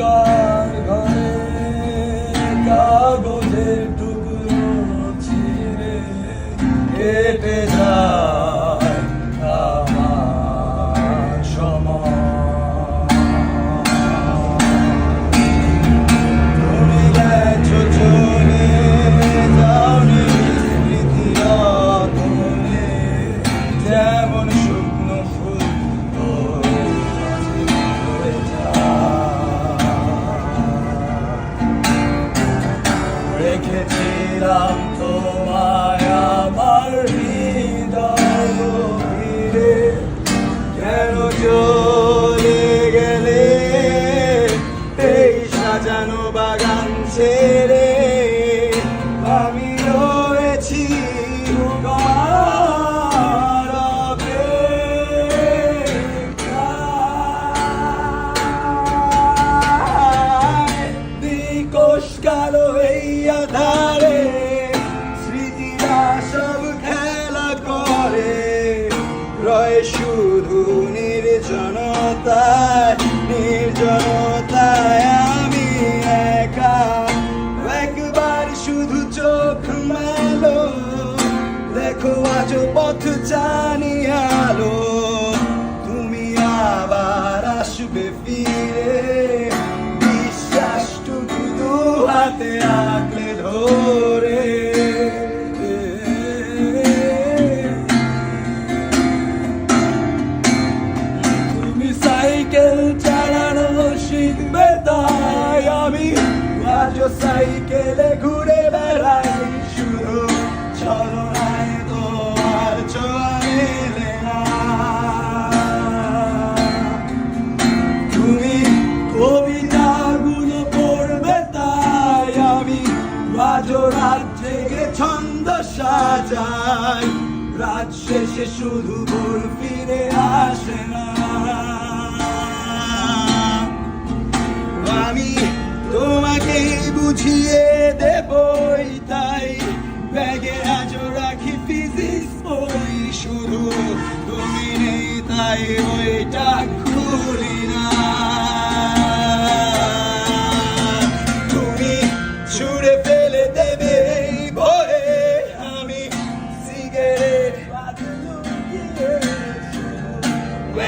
অন্ধকার ঘরে কাগজের টুকরো ছিঁড়ে কেটে যায় আমার সময়। তুমি গেছো চলে, যাওনি স্মৃতি অতলে, যেমন শুকনো ফুল রেখেছিলাম তোমায় আমার হৃদয় ঘিরে, কেন চলে গেলে এই সাজানো বাগান ছেড়ে? আমি রয়েছি তোমার অপেক্ষায়। দিকশ কালো এই আধারে স্মৃতিরা সব খেলা করে, রয় শুধু নির্জনতায়, নির্জনতায় আমি একা। একবার শুধু চোখ মেলো, দেখো আজ পথ জানি আলো। তুমি আবার আসবে ফিরে, বিশ্বাসটুকু দু হাতে আঁকড়ে ধরে। তুমি সাইকেল চালানো শিখবে তাই আমি আজও সাইকেলে ঘুরে বেড়াই, শুধু ছলনায় তোমার ছোঁয়া মেলে না। তুমি কবিতাগুলো পড়বে তাই আমি আজও রাত জেগে ছন্দ সাজাই, রাত শেষে শুধু ভোর ফিরে আসে না। আমি তোমাকেই বুঝিয়ে দেবই তাই ব্যাগে আজও রাখি ফিজিক্স বই, শুধু তুমি নেই তাই বইটা খুলি না। তুমি ছুঁড়ে ফেলে দেবে এই ভয়ে, আমি সিগারেট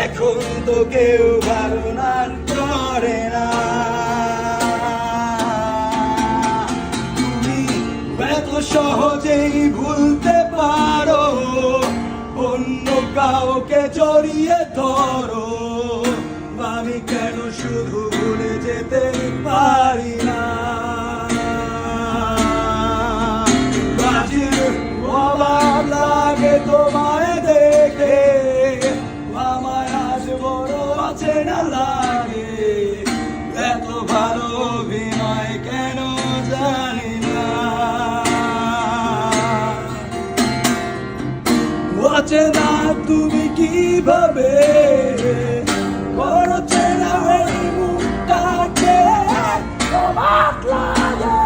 এখন তো কেউ বারণা করে না। তুমি এত সহজেই ভুলতে পারো, অন্য কাউকে জড়িয়ে ধরো, আমি কেন শুধু ভুলে যেতে পারি না? অবাক লাগে তোমায় দেখে, আমায় আজ বড় অচেনা লাগে। এত ভালো অভিনয় কেন জানি না, অচেনা তুমি কিভাবে করো চেনা এই মুখটাকে? অবাক লাগে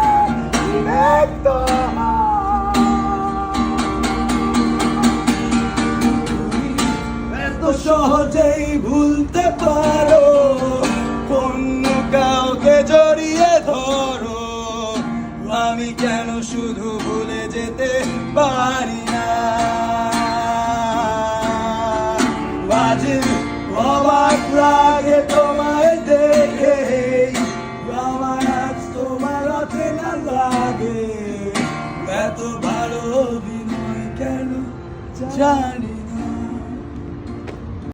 একদম সহজেই ভুলতে পারো, অন্য কাউকে জড়িয়ে ধরো, আমি কেন শুধু ভুলে যেতে পারি না? আজ অবাক লাগে তোমায় দেখে, আমার আজ তোমার অচেনা লাগে। এত ভালো অভিনয় কেন জানি